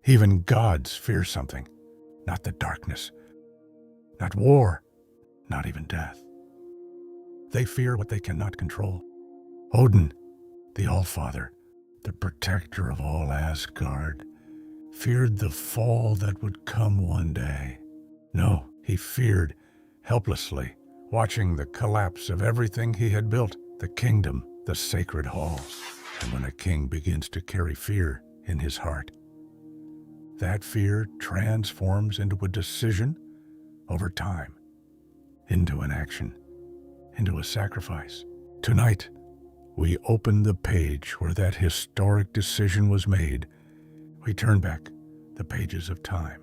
Even gods fear something, not the darkness, not war, not even death. They fear what they cannot control. Odin, the Allfather, the protector of all Asgard, feared the fall that would come one day. No, he feared helplessly, watching the collapse of everything he had built, the kingdom, the sacred halls. And when a king begins to carry fear in his heart, that fear transforms into a decision over time, into an action, into a sacrifice. Tonight, we open the page where that historic decision was made. We turn back the pages of time.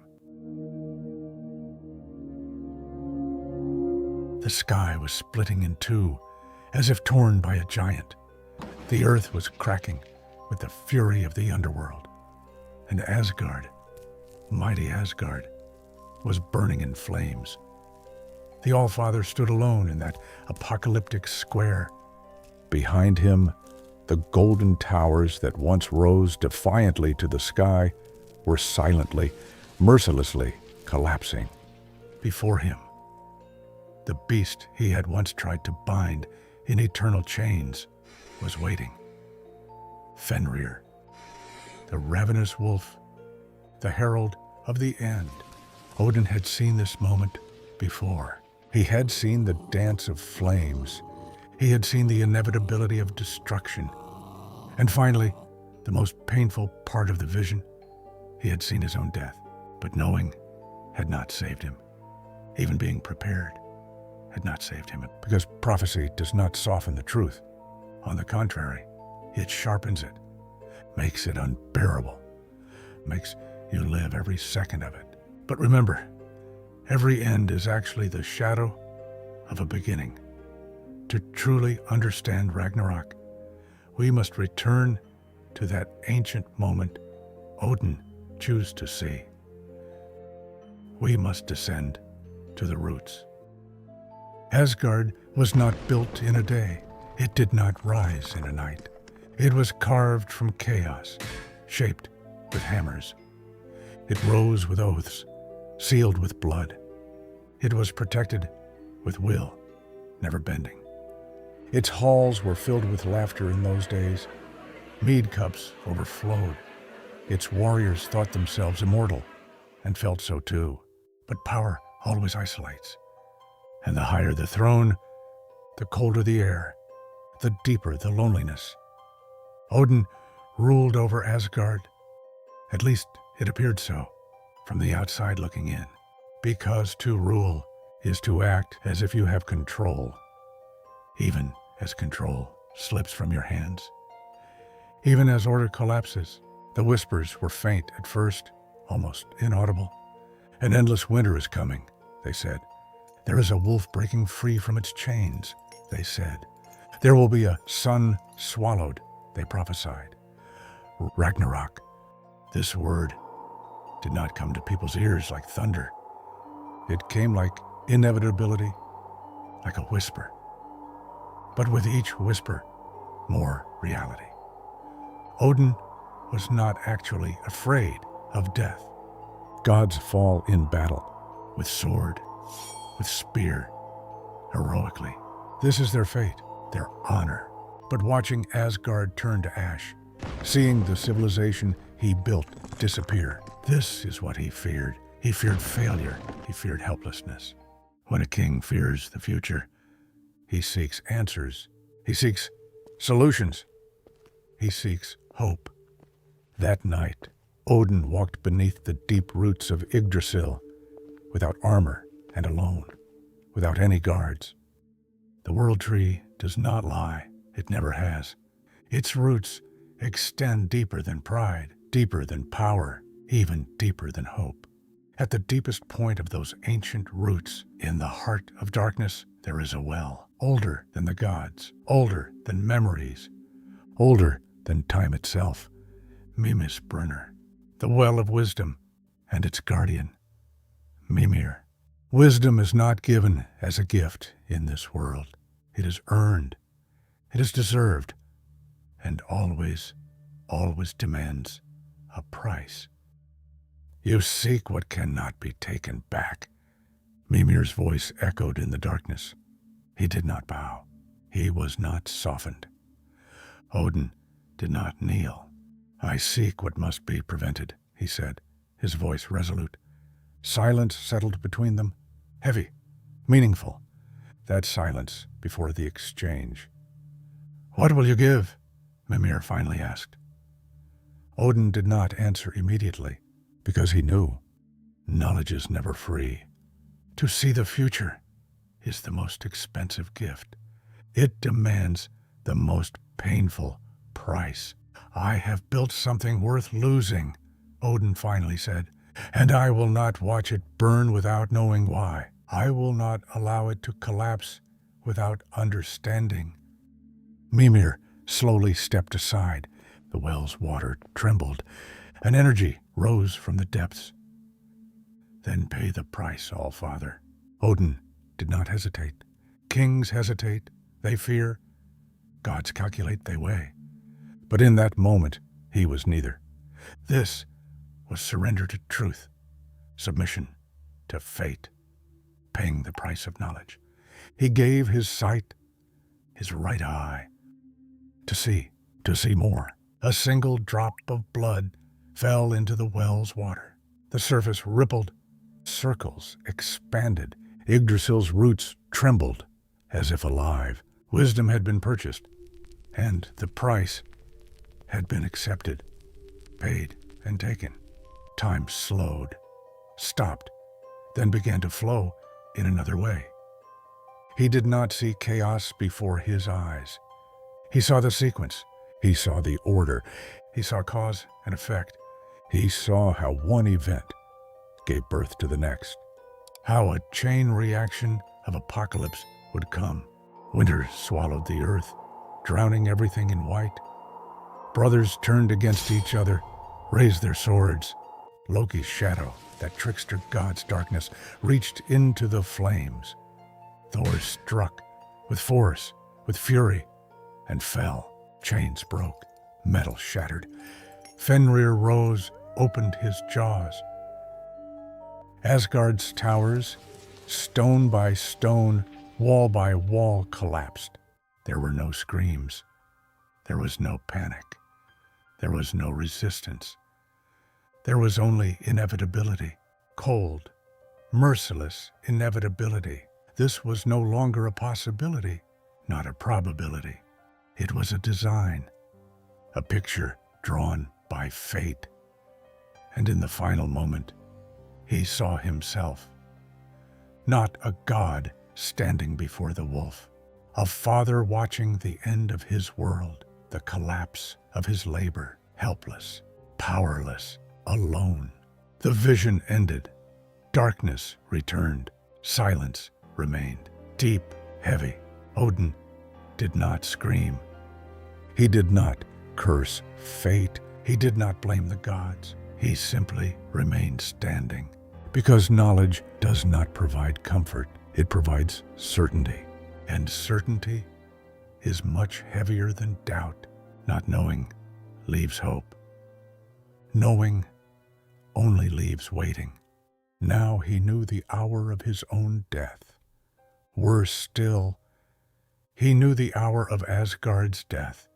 The sky was splitting in two, as if torn by a giant. The earth was cracking with the fury of the underworld. And Asgard, mighty Asgard, was burning in flames. The Allfather stood alone in that apocalyptic square. Behind him, the golden towers that once rose defiantly to the sky were silently, mercilessly collapsing. Before him, the beast he had once tried to bind in eternal chains was waiting. Fenrir, the ravenous wolf, the herald of the end. Odin had seen this moment before. He had seen the dance of flames. He had seen the inevitability of destruction. And finally, the most painful part of the vision, he had seen his own death. But knowing had not saved him. Even being prepared had not saved him, because prophecy does not soften the truth. On the contrary, it sharpens it, makes it unbearable, makes you live every second of it. But remember, every end is actually the shadow of a beginning. To truly understand Ragnarok, we must return to that ancient moment Odin chose to see. We must descend to the roots. Asgard was not built in a day. It did not rise in a night. It was carved from chaos, shaped with hammers. It rose with oaths, sealed with blood. It was protected with will, never bending. Its halls were filled with laughter in those days. Mead cups overflowed. Its warriors thought themselves immortal, and felt so too. But power always isolates. And the higher the throne, the colder the air, the deeper the loneliness. Odin ruled over Asgard. At least it appeared so, from the outside looking in. Because to rule is to act as if you have control, even as control slips from your hands. Even as order collapses, the whispers were faint at first, almost inaudible. An endless winter is coming, they said. There is a wolf breaking free from its chains, they said. There will be a sun swallowed, they prophesied. Ragnarok, this word, did not come to people's ears like thunder. It came like inevitability, like a whisper. But with each whisper, more reality. Odin was not actually afraid of death. Gods fall in battle, with sword, with spear, heroically. This is their fate, their honor. But watching Asgard turn to ash, seeing the civilization he built disappear, this is what he feared. He feared failure. He feared helplessness. When a king fears the future, he seeks answers. He seeks solutions. He seeks hope. That night, Odin walked beneath the deep roots of Yggdrasil, without armor and alone, without any guards. The world tree does not lie. It never has. Its roots extend deeper than pride, deeper than power, even deeper than hope. At the deepest point of those ancient roots, in the heart of darkness, there is a well, older than the gods, older than memories, older than time itself. Mimir's Brunner, the well of wisdom, and its guardian, Mimir. Wisdom is not given as a gift in this world. It is earned, it is deserved, and always, always demands a price. You seek what cannot be taken back. Mimir's voice echoed in the darkness. He did not bow. He was not softened. Odin did not kneel. I seek what must be prevented, he said, his voice resolute. Silence settled between them, heavy, meaningful. That silence before the exchange. What will you give? Mimir finally asked. Odin did not answer immediately, because he knew knowledge is never free. To see the future is the most expensive gift. It demands the most painful price. I have built something worth losing, Odin finally said, and I will not watch it burn without knowing why. I will not allow it to collapse without understanding. Mimir slowly stepped aside. The well's water trembled. An energy rose from the depths. Then pay the price, Allfather. Odin did not hesitate. Kings hesitate, they fear. Gods calculate, they weigh. But in that moment, he was neither. This was surrender to truth, submission to fate, paying the price of knowledge. He gave his sight, his right eye, to see more. A single drop of blood fell into the well's water. The surface rippled, circles expanded. Yggdrasil's roots trembled as if alive. Wisdom had been purchased, and the price had been accepted, paid, and taken. Time slowed, stopped, then began to flow in another way. He did not see chaos before his eyes. He saw the sequence. He saw the order. He saw cause and effect. He saw how one event gave birth to the next, how a chain reaction of apocalypse would come. Winter swallowed the earth, drowning everything in white. Brothers turned against each other, raised their swords. Loki's shadow, that trickster god's darkness, reached into the flames. Thor struck with force, with fury, and fell. Chains broke, metal shattered. Fenrir rose, opened his jaws. Asgard's towers, stone by stone, wall by wall, collapsed. There were no screams. There was no panic. There was no resistance. There was only inevitability, cold, merciless inevitability. This was no longer a possibility, not a probability. It was a design, a picture drawn by fate. And in the final moment, he saw himself, not a god standing before the wolf, a father watching the end of his world, the collapse of his labor, helpless, powerless, alone. The vision ended. Darkness returned. Silence remained. Deep, heavy. Odin did not scream. He did not curse fate. He did not blame the gods. He simply remained standing. Because knowledge does not provide comfort. It provides certainty. And certainty is much heavier than doubt. Not knowing leaves hope. Knowing only leaves waiting. Now he knew the hour of his own death. Worse still, he knew the hour of Asgard's death,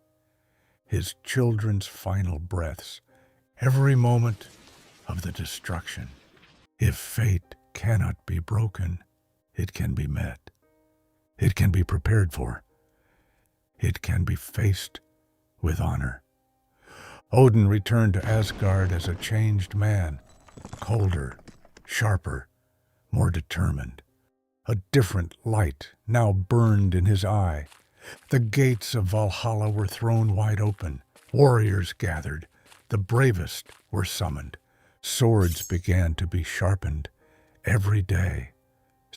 his children's final breaths, every moment of the destruction. If fate cannot be broken, it can be met. It can be prepared for. It can be faced with honor. Odin returned to Asgard as a changed man, colder, sharper, more determined. A different light now burned in his eye. The gates of Valhalla were thrown wide open. Warriors gathered. The bravest were summoned. Swords began to be sharpened every day.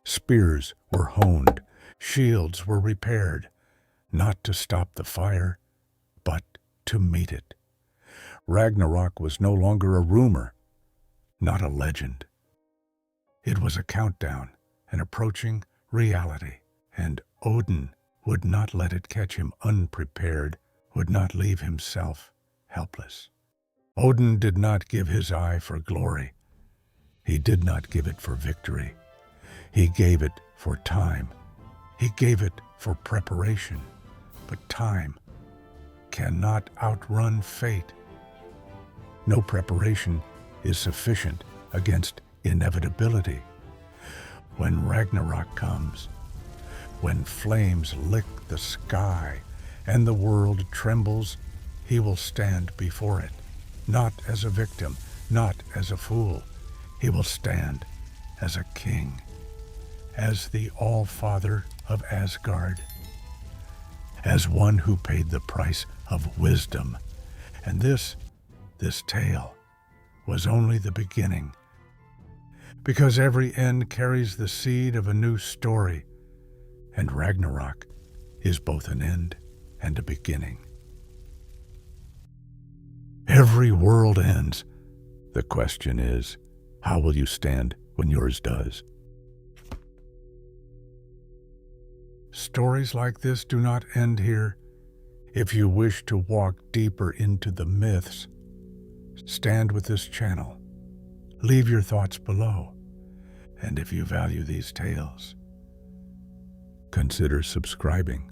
Spears were honed. Shields were repaired, not to stop the fire, but to meet it. Ragnarok was no longer a rumor, not a legend. It was a countdown, an approaching reality, and Odin would not let it catch him unprepared, would not leave himself helpless. Odin did not give his eye for glory. He did not give it for victory. He gave it for time. He gave it for preparation. But time cannot outrun fate. No preparation is sufficient against inevitability. When Ragnarok comes, when flames lick the sky and the world trembles, he will stand before it, not as a victim, not as a fool. He will stand as a king, as the Allfather of Asgard, as one who paid the price of wisdom. And this tale was only the beginning, because every end carries the seed of a new story, and Ragnarok is both an end and a beginning. Every world ends. The question is, how will you stand when yours does? Stories like this do not end here. If you wish to walk deeper into the myths, stand with this channel. Leave your thoughts below. And if you value these tales, consider subscribing.